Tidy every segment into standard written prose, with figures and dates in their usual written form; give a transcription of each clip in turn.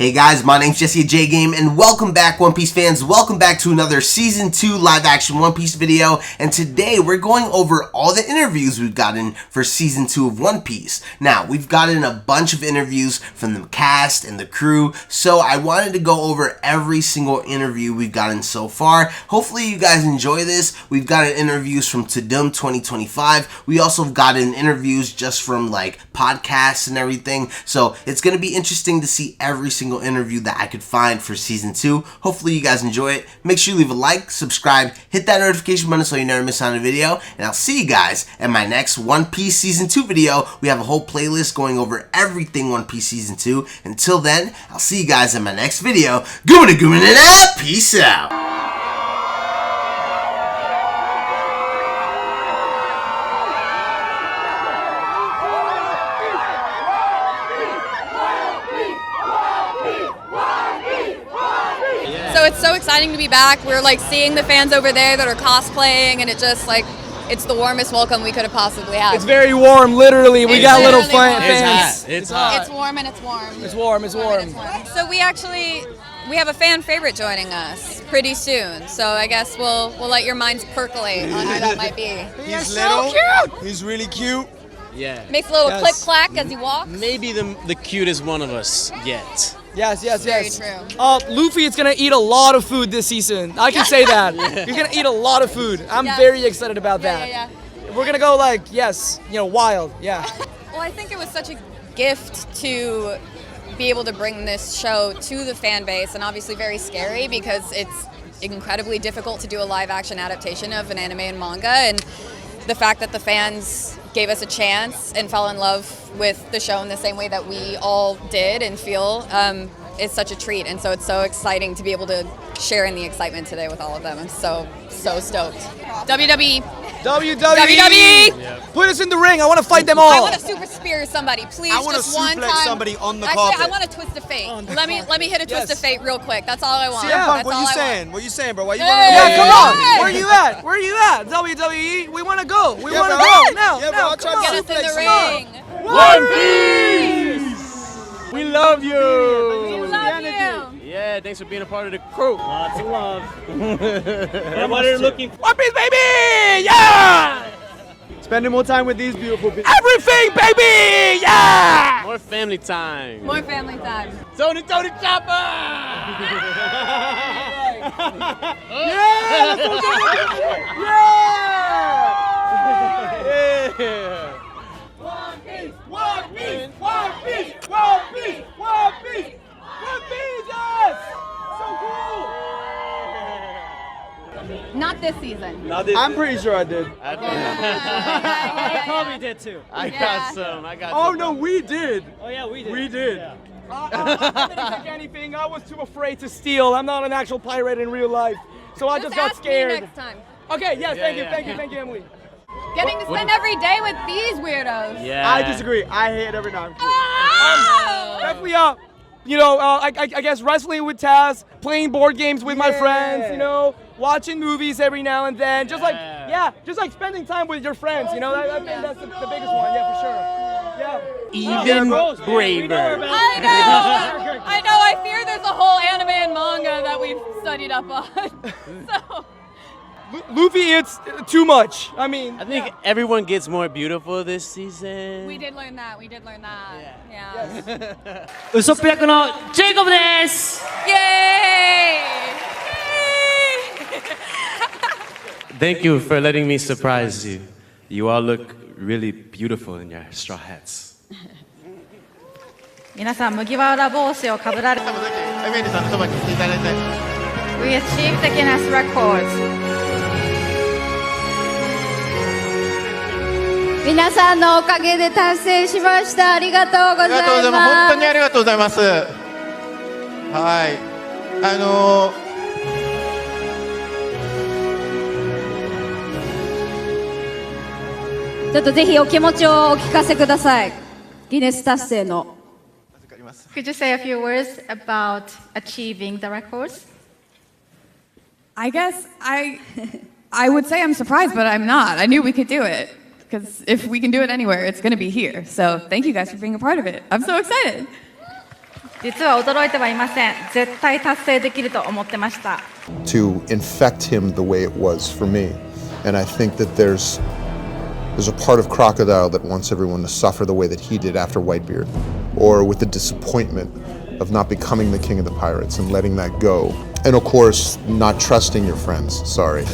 Hey guys, my name's Jesse at J-Game, and welcome back, One Piece fans. Welcome back to another Season 2 live-action One Piece video, and today we're going over all the interviews we've gotten for Season 2 of One Piece. Now, we've gotten a bunch of interviews from the cast and the crew, so I wanted to go over every single interview we've gotten so far. Hopefully you guys enjoy this. We've gotten interviews from Tadum 2025. We also have gotten interviews just from like podcasts and everything, so it's going to be interesting to see every single interview that I could find for Season 2. Hopefully you guys enjoy it. Make sure you leave a like, subscribe, hit that notification button so you never miss out on a video, and I'll see you guys in my next One Piece Season 2 video. We have a whole playlist going over everything One Piece Season 2. Until then, I'll see you guys in my next video. Goomin' and out! Peace out! So it's so exciting to be back. We're like seeing the fans over there that are cosplaying, and it just like, it's the warmest welcome we could have possibly had. It's very warm, literally. We got little fans. It's hot. It's warm and it's warm. It's warm. So we have a fan favorite joining us pretty soon. So I guess we'll let your minds percolate on who that might be. He's so little. cute. He's really cute. Yeah. Makes a little click clack as he walks. Maybe the cutest one of us yet. Yes. Very true. Luffy is gonna eat a lot of food this season. I can say that. He's gonna eat a lot of food. I'm very excited about that. Yeah. We're gonna go like, wild. Yeah. Well, I think it was such a gift to be able to bring this show to the fan base, and obviously very scary because it's incredibly difficult to do a live action adaptation of an anime and manga, and the fact that the fans gave us a chance and fell in love with the show in the same way that we all did and feel is such a treat. And so it's so exciting to be able to share in the excitement today with all of them. I'm so stoked. WWE. WWE. Put us in the ring. I want to fight them all. I want to super spear somebody, please. I want to just one suplex time. somebody on the Actually, carpet. I want a twist of fate. Let me hit a twist of fate real quick. That's all I want. CM Punk, That's what all you I saying? want. What you saying, bro? Why you Hey! running Yeah, away? come on. Hey! Where you at? Where you at? WWE. We want to go. We want to bro. go now. Yeah, bro, now, I'll come try on. to Get us in the suplex ring. One Piece. We love you. We love you. Yeah, thanks for being a part of the crew. Lots of love. And what are you looking for? One Piece, baby! Yeah! Spending more time with these beautiful people. Everything, baby! Yeah! More family time. More family time. Tony Chopper! Yeah! Let's go, Yeah! One Piece! One Piece! One Piece! One Piece! One Piece! One Piece! Yes! So cool! Not this season. I'm pretty sure I did. I probably did too. I got some. Oh no, we did. Oh yeah, we did. We did. Yeah. I didn't take anything. I was too afraid to steal. I'm not an actual pirate in real life, so I just got ask me scared. next time. Okay, yes, Yeah. thank you, Emily. Getting to spend every day with these weirdos. Yeah. I disagree. I hate every time. Definitely I guess wrestling with Taz, playing board games with my friends, watching movies every now and then, just like spending time with your friends, I think that's the biggest one, for sure. Yeah. Even braver. I know. I fear there's a whole anime and manga that we've studied up on. So. Luffy eats too much. I think everyone gets more beautiful this season. We did learn that. Yeah. Yes. ウソップ役のジェイコブです。 Yay! Thank you for letting me surprise you. You all look really beautiful in your straw hats. 皆さん麦わら帽子をかぶられて We achieved the Guinness Records 皆さんのおかげで達成しました。ありがとうございます。本当にありがとうございます。はい。ちょっとぜひお気持ちをお聞かせください。ギネス達成の。Could you say a few words about achieving the records? I guess I would say I'm surprised, but I'm not. I knew we could do it. Because if we can do it anywhere, it's going to be here. So thank you guys for being a part of it. I'm so excited. 実は驚いてはいません。絶対達成できると思ってました。To infect him the way it was for me. And I think that there's a part of Crocodile that wants everyone to suffer the way that he did after Whitebeard, or with the disappointment of not becoming the king of the pirates and letting that go. And of course, not trusting your friends, sorry.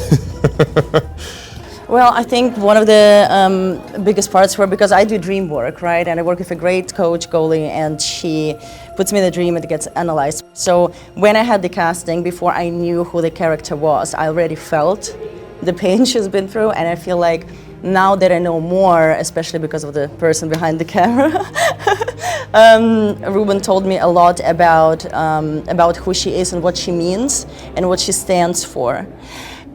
Well, I think one of the biggest parts were because I do dream work, right? And I work with a great coach, Goalie, and she puts me in the dream and it gets analyzed. So when I had the casting, before I knew who the character was, I already felt the pain she's been through, and I feel like now that I know more, especially because of the person behind the camera, Ruben told me a lot about who she is and what she means and what she stands for.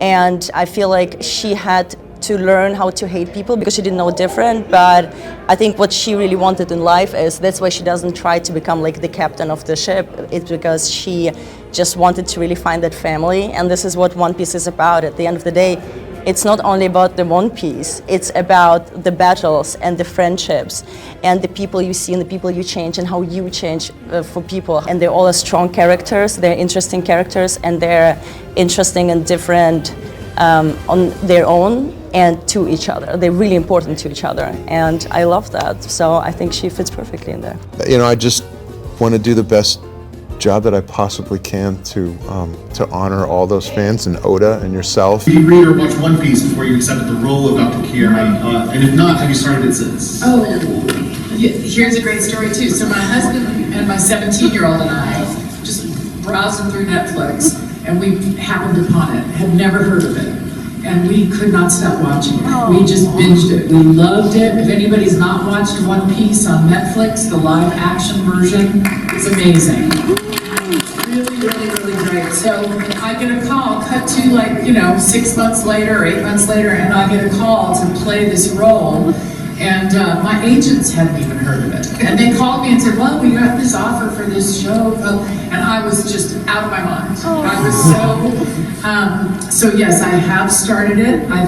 And I feel like she had to learn how to hate people because she didn't know different, but I think what she really wanted in life is, that's why she doesn't try to become like the captain of the ship. It's because she just wanted to really find that family, and this is what One Piece is about. At the end of the day, it's not only about the One Piece, it's about the battles and the friendships and the people you see and the people you change and how you change for people. And they're all strong characters, they're interesting characters, and they're interesting and different on their own and to each other. They're really important to each other, and I love that. So I think she fits perfectly in there. You know, I just want to do the best job that I possibly can to honor all those fans and Oda and yourself. Did you read or watch One Piece before you accepted the role of Dr. Kiyomi? And if not, have you started it since? Oh, here's a great story too. So my husband and my 17-year-old and I just browsing through Netflix, and we happened upon it, had never heard of it. And we could not stop watching it. We just binged it. We loved it. If anybody's not watched One Piece on Netflix, the live action version, it's amazing. Really, really, really great. So I get a call, cut to 6 months later or 8 months later, and I get a call to play this role. And my agents hadn't even heard of it. And they called me and said, well, we got this offer for this show. And I was just out of my mind. I was so yes, I have started it. I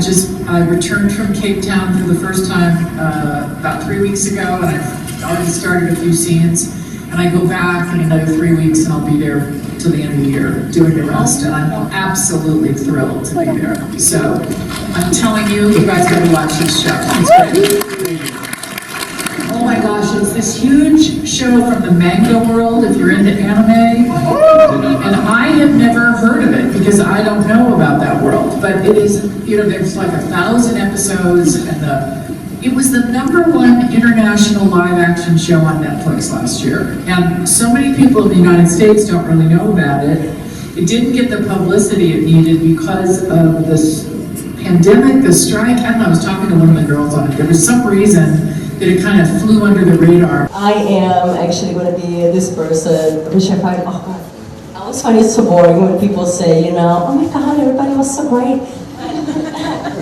returned from Cape Town for the first time about 3 weeks ago, and I've already started a few scenes. And I go back in another 3 weeks, and I'll be there till the end of the year doing the rest. And I'm absolutely thrilled to be there. So I'm telling you, you guys gotta watch this show. It's great. Oh my gosh, it's this huge show from the manga world, if you're into anime. And I have never heard of it because I don't know about that world. But it is, there's like 1,000 episodes, and it was the #1 international live action show on Netflix last year. And so many people in the United States don't really know about it. It didn't get the publicity it needed because of this pandemic, the strike. I don't know, I was talking to one of the girls on it. There was some reason that it kind of flew under the radar. I am actually going to be this person, which I find, I always find it so boring when people say, oh my God, everybody was so great.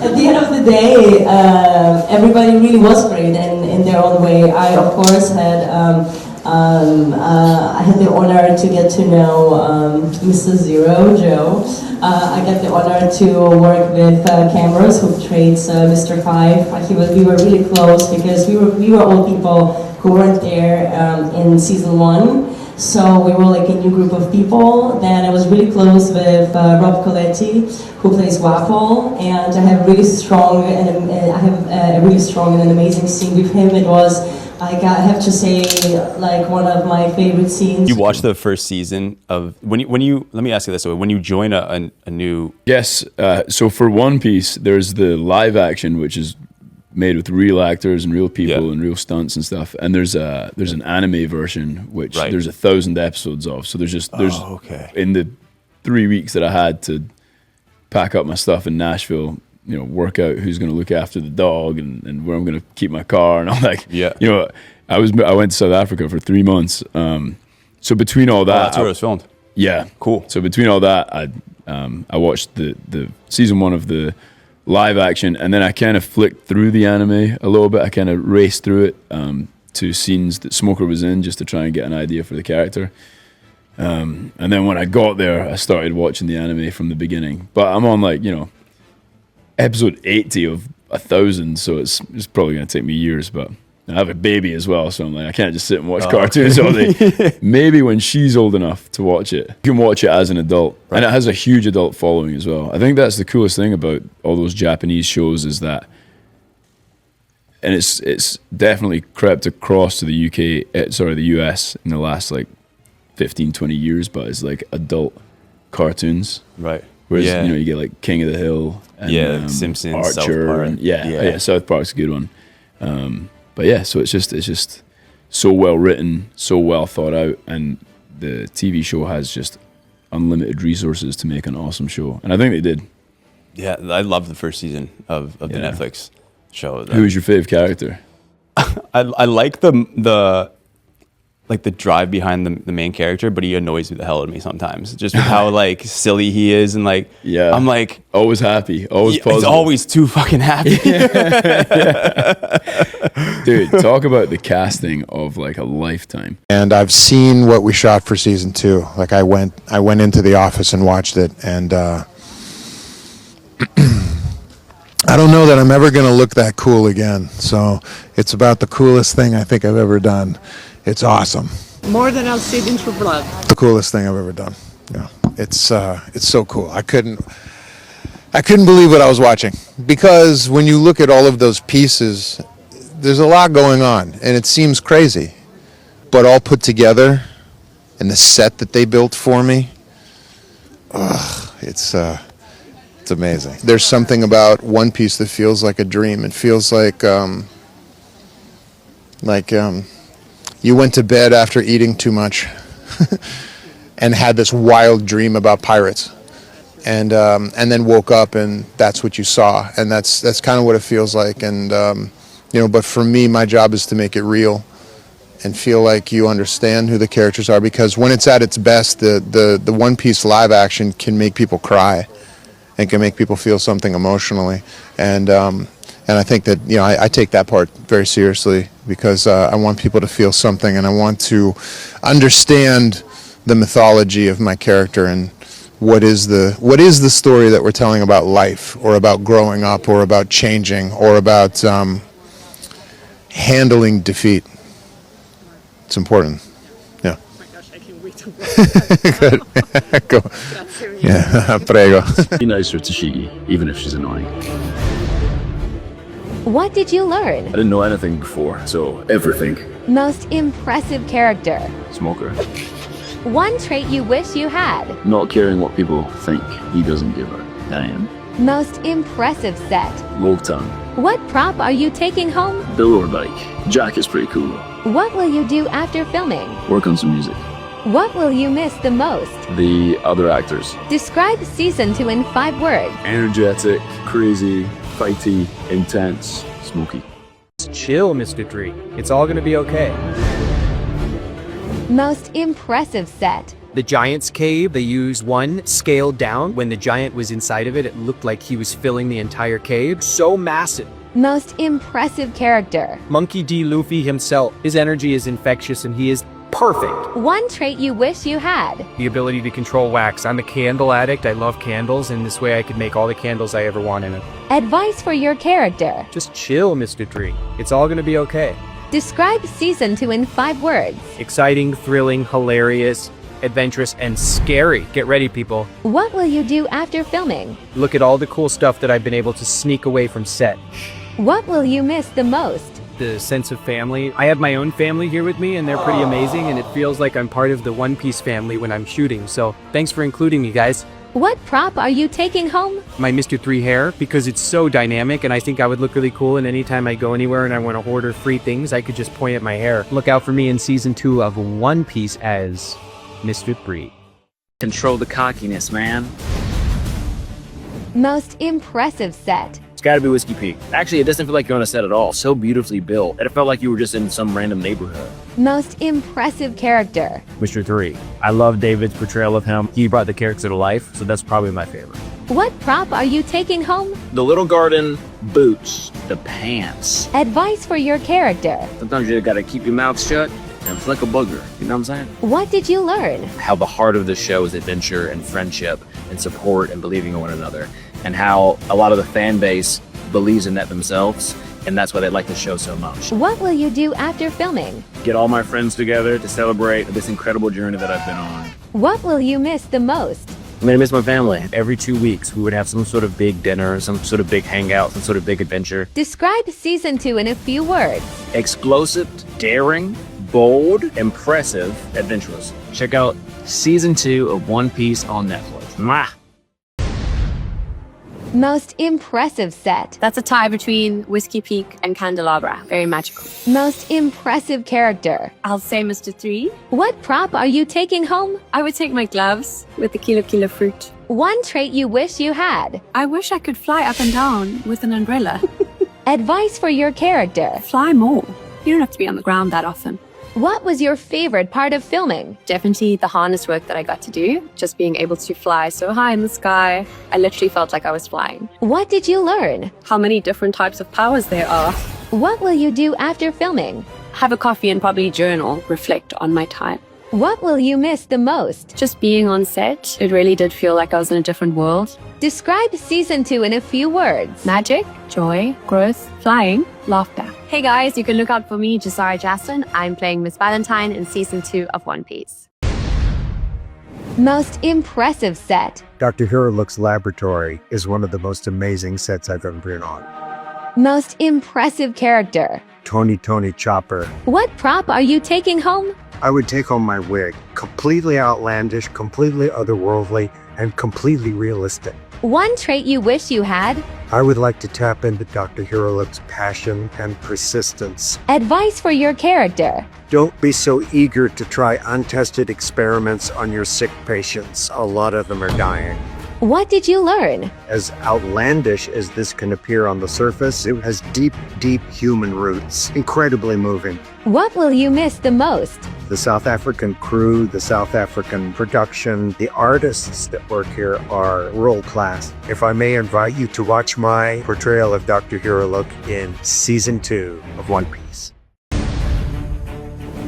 At the end of the day, everybody really was great in their own way. I, of course, had I had the honor to get to know Mr. Zero, Joe. I got the honor to work with Cameras, who trades Mr. Five. We were really close because we were all people who weren't there in season 1. So we were like a new group of people. Then I was really close with Rob Coletti, who plays Waffle, and I have really strong and a really strong and an amazing scene with him. It was, I have to say, like one of my favorite scenes. You watched the first season of when you let me ask you this way: when you join a new yes, so for One Piece, there's the live action, which is made with real actors and real people and real stunts and stuff, and there's an anime version which there's 1,000 episodes of. So there's in the 3 weeks that I had to pack up my stuff in Nashville, work out who's going to look after the dog and where I'm going to keep my car and all that. I went to South Africa for 3 months. So between all that, that's where it was filmed. Yeah, cool. So between all that, I watched the season 1 of the live action, and then I kind of flicked through the anime a little bit. I kind of raced through it to scenes that Smoker was in just to try and get an idea for the character. And then when I got there, I started watching the anime from the beginning. But I'm on episode 80 of 1,000, so it's probably going to take me years. But I have a baby as well, so I'm like, I can't just sit and watch cartoons all day. Maybe when she's old enough to watch it, you can watch it as an adult. Right. And it has a huge adult following as well. I think that's the coolest thing about all those Japanese shows is that, and it's definitely crept across to the the US in the last like 15, 20 years, but it's like adult cartoons. Right. Whereas, you get like King of the Hill and Simpsons, Archer. South Park. And, South Park's a good one. But yeah, so it's just so well written, so well thought out, and the TV show has just unlimited resources to make an awesome show. And I think they did. Yeah, I love the first season of the Netflix show. Who was your fave character? I like the drive behind the main character, but he annoys the hell out of me sometimes. Just with how like silly he is, and like I'm like always happy, always positive. He's always too fucking happy. Dude, talk about the casting of like a lifetime. And I've seen what we shot for season 2. Like I went into the office and watched it, and I don't know that I'm ever gonna look that cool again. So it's about the coolest thing I think I've ever done. It's awesome. More than I'll see in True Blood. The coolest thing I've ever done. Yeah, it's so cool. I couldn't believe what I was watching, because when you look at all of those pieces, there's a lot going on, and it seems crazy, but all put together, and the set that they built for me, it's amazing. There's something about One Piece that feels like a dream. It feels like you went to bed after eating too much and had this wild dream about pirates, and then woke up and that's what you saw, and that's kind of what it feels like. And but for me, my job is to make it real and feel like you understand who the characters are, because when it's at its best, the One Piece live action can make people cry and can make people feel something emotionally, and I think that I take that part very seriously, because I want people to feel something, and I want to understand the mythology of my character and what is the story that we're telling about life, or about growing up, or about changing, or about handling defeat. It's important. Yeah. Oh my gosh, I can't wait to Good. Go. Yeah, prego. Be nicer to Shigi, even if she's annoying. What did you learn? I didn't know anything before, so everything. Most impressive character. Smoker. One trait you wish you had. Not caring what people think. He doesn't give a damn. Most impressive set. Low tongue. What prop are you taking home? Billboard bike. Jack is pretty cool. What will you do after filming? Work on some music. What will you miss the most? The other actors. Describe season 2 in 5 words. Energetic, crazy, fighty, intense, smoky. Chill, Mr. 3. It's all gonna be okay. Most impressive set. The giant's cave, they used one scaled down. When the giant was inside of it, it looked like he was filling the entire cave. So massive. Most impressive character. Monkey D. Luffy himself. His energy is infectious and he is perfect. One trait you wish you had. The ability to control wax. I'm a candle addict. I love candles, and this way I could make all the candles I ever want in it. Advice for your character. Just chill, Mr. 3. It's all gonna be okay. Describe season 2 in 5 words. Exciting, thrilling, hilarious, adventurous, and scary. Get ready, people. What will you do after filming? Look at all the cool stuff that I've been able to sneak away from set. What will you miss the most? The sense of family. I have my own family here with me, and they're pretty amazing, and it feels like I'm part of the One Piece family when I'm shooting, so thanks for including me, guys. What prop are you taking home? My Mr. 3 hair, because it's so dynamic, and I think I would look really cool, and anytime I go anywhere and I want to order free things, I could just point at my hair. Look out for me in season 2 of One Piece as Mr. 3. Control the cockiness, man. Most impressive set. It's gotta be Whiskey Peak. Actually, it doesn't feel like you're on a set at all. So beautifully built that it felt like you were just in some random neighborhood. Most impressive character. Mr. 3. I love David's portrayal of him. He brought the character to life, so that's probably my favorite. What prop are you taking home? The little garden, boots, the pants. Advice for your character. Sometimes you gotta keep your mouth shut and flick a booger. You know what I'm saying? What did you learn? How the heart of the show is adventure and friendship and support and believing in one another. And how a lot of the fan base believes in that themselves and that's why they like the show so much. What will you do after filming? Get all my friends together to celebrate this incredible journey that I've been on. What will you miss the most? I'm gonna miss my family. Every 2 weeks, we would have some sort of big dinner, some sort of big hangout, some sort of big adventure. Describe season 2 in a few words. Explosive, daring, bold, impressive, adventurous. Check out season 2 of One Piece on Netflix. Mwah! Most impressive set. That's a tie between Whiskey Peak and Candelabra. Very magical. Most impressive character. I'll say Mr. 3. What prop are you taking home? I would take my gloves with the kilo fruit. One trait you wish you had. I wish I could fly up and down with an umbrella. Advice for your character. Fly more. You don't have to be on the ground that often. What was your favorite part of filming? Definitely the harness work that I got to do. Just being able to fly so high in the sky. I literally felt like I was flying. What did you learn? How many different types of powers there are. What will you do after filming? Have a coffee and probably journal, reflect on my time. What will you miss the most? Just being on set. It really did feel like I was in a different world. Describe season 2 in a few words. Magic, joy, growth, flying, laughter. Hey guys, you can look out for me, Josiah Jackson. I'm playing Miss Valentine in season 2 of One Piece. Most impressive set. Dr. Hirolook's laboratory is one of the most amazing sets I've ever been on. Most impressive character. Tony Chopper. What prop are you taking home? I would take home my wig. Completely outlandish, completely otherworldly, and completely realistic. One trait you wish you had. I would like to tap into Dr. Hirolook's passion and persistence. Advice for your character. Don't be so eager to try untested experiments on your sick patients. A lot of them are dying. What did you learn? As outlandish as this can appear on the surface, it has deep, deep human roots. Incredibly moving. What will you miss the most? The South African crew, the South African production, the artists that work here are world class. If I may invite you to watch my portrayal of Dr. Hirolook in season 2 of One Piece.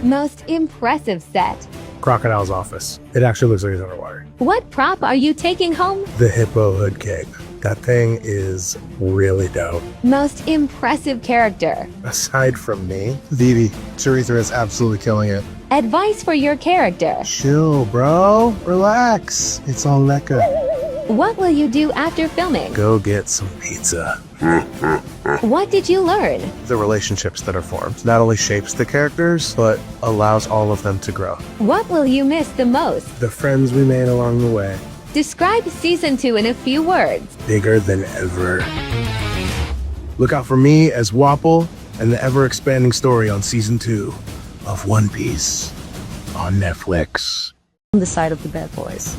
Most impressive set. Crocodile's office. It actually looks like he's underwater. What prop are you taking home? The hippo hood cake. That thing is really dope. Most impressive character. Aside from me, Vivi, Charitha is absolutely killing it. Advice for your character. Chill, bro. Relax. It's all lekker. What will you do after filming? Go get some pizza. What did you learn? The relationships that are formed not only shapes the characters, but allows all of them to grow. What will you miss the most? The friends we made along the way. Describe season 2 in a few words. Bigger than ever. Look out for me as Wapol and the ever-expanding story on season 2 of One Piece on Netflix. On the side of the bad boys.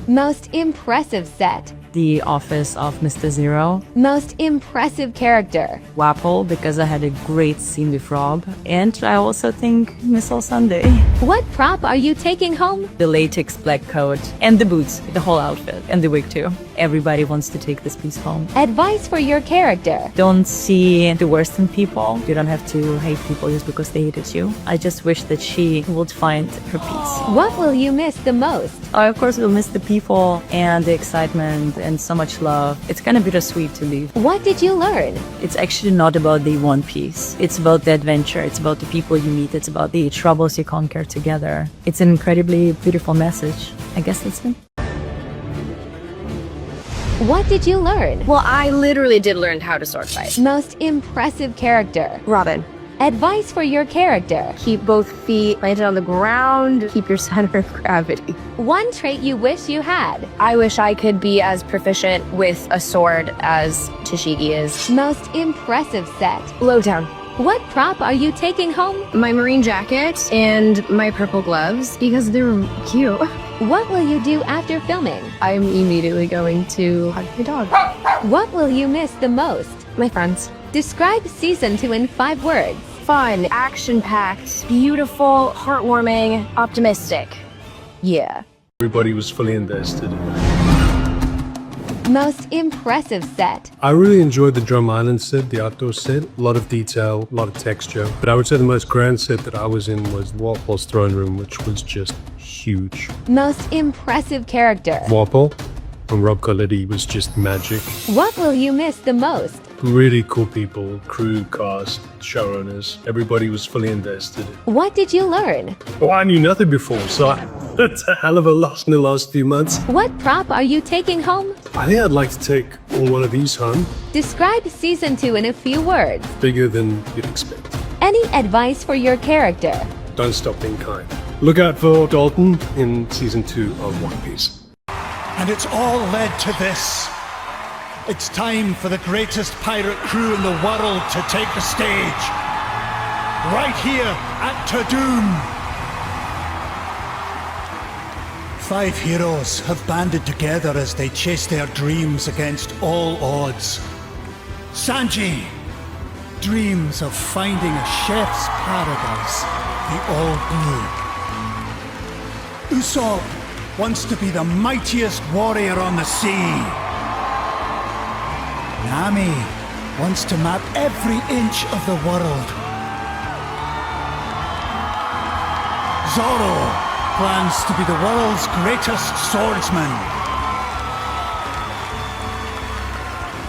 Most impressive set. The office of Mr. Zero. Most impressive character. Wapol, because I had a great scene with Rob. And I also think Miss All Sunday. What prop are you taking home? The latex black coat and the boots, the whole outfit, and the wig too. Everybody wants to take this piece home. Advice for your character. Don't see the worst in people. You don't have to hate people just because they hated you. I just wish that she would find her peace. What will you miss the most? I, of course, will miss the people and the excitement and so much love. It's kind of bittersweet to leave. What did you learn? It's actually not about the One Piece. It's about the adventure. It's about the people you meet. It's about the troubles you conquer together. It's an incredibly beautiful message. I guess that's it. What did you learn? Well, I literally did learn how to sword fight. Most impressive character. Robin. Advice for your character. Keep both feet planted on the ground. Keep your center of gravity. One trait you wish you had. I wish I could be as proficient with a sword as Tashigi is. Most impressive set. Lowdown. What prop are you taking home? My marine jacket and my purple gloves because they're cute. What will you do after filming? I'm immediately going to hug my dog. What will you miss the most? My friends. Describe season 2 in 5 words. Fun, action-packed, beautiful, heartwarming, optimistic. Yeah. Everybody was fully invested. Most impressive set. I really enjoyed the Drum Island set, the outdoor set. A lot of detail, a lot of texture. But I would say the most grand set that I was in was Wapol's throne room, which was just huge. Most impressive character. Wapol and Rob Coletti was just magic. What will you miss the most? Really cool people, crew, cast, showrunners. Everybody was fully invested. What did you learn? Well, I knew nothing before, so that's a hell of a loss in the last few months. What prop are you taking home? I think I'd like to take one of these home. Describe season 2 in a few words. Bigger than you'd expect. Any advice for your character? Don't stop being kind. Look out for Dalton in season 2 of One Piece. And it's all led to this. It's time for the greatest pirate crew in the world to take the stage. Right here at Tadum. 5 heroes have banded together as they chase their dreams against all odds. Sanji dreams of finding a chef's paradise, the All Blue. Usopp wants to be the mightiest warrior on the sea. Nami wants to map every inch of the world. Zoro plans to be the world's greatest swordsman.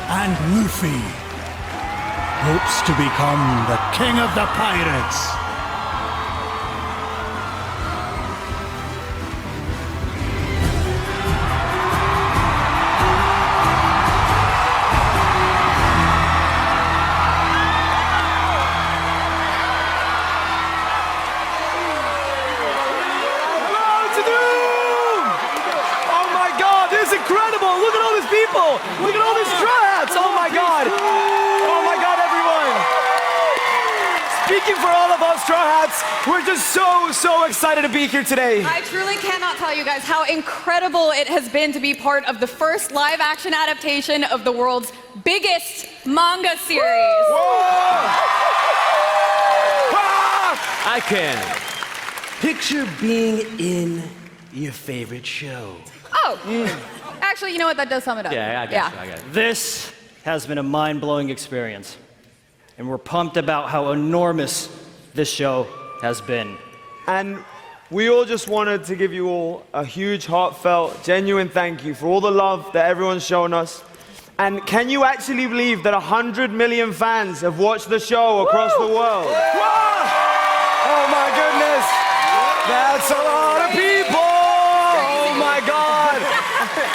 And Luffy hopes to become the king of the pirates. Look at all these straw hats! Oh my God! Oh my God, everyone! Speaking for all of us straw hats, we're just so excited to be here today. I truly cannot tell you guys how incredible it has been to be part of the first live-action adaptation of the world's biggest manga series. I can picture being in your favorite show. Oh, actually, you know what? That does sum it up. Yeah, I got you. This has been a mind-blowing experience, and we're pumped about how enormous this show has been. And we all just wanted to give you all a huge, heartfelt, genuine thank you for all the love that everyone's shown us. And can you actually believe that 100 million fans have watched the show across the world? Oh my goodness! That's a lot of people! Oh my God!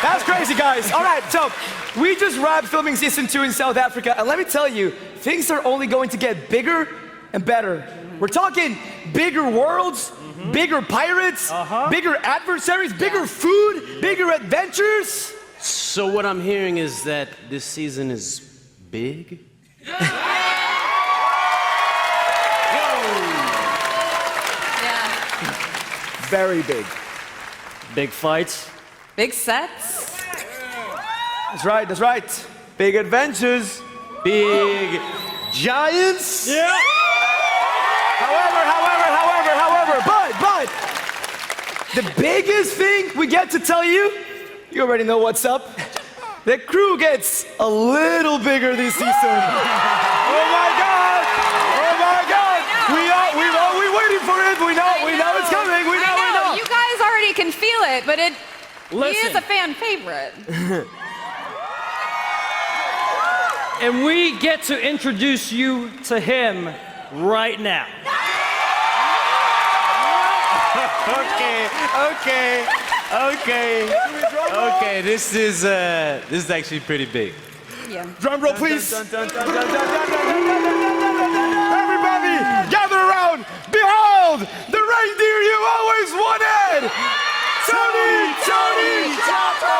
That's crazy, guys. All right, so we just wrapped filming season 2 in South Africa, and let me tell you, things are only going to get bigger and better. We're talking bigger worlds, bigger pirates, bigger adversaries, bigger food, bigger adventures. So what I'm hearing is that this season is big? Very big. Big fights. Big sets. That's right, that's right. Big adventures, big giants. Yeah. However, but the biggest thing we get to tell you, you already know what's up. The crew gets a little bigger this season. Oh my God! Oh my God! We've all been waiting for it. We know it's coming. We know. You guys already can feel it, but he is a fan favorite. And we get to introduce you to him right now. Okay, this is actually pretty big. Yeah. Drum roll, please. Everybody, gather around. Behold, the reindeer you always wanted. Tony Chopper!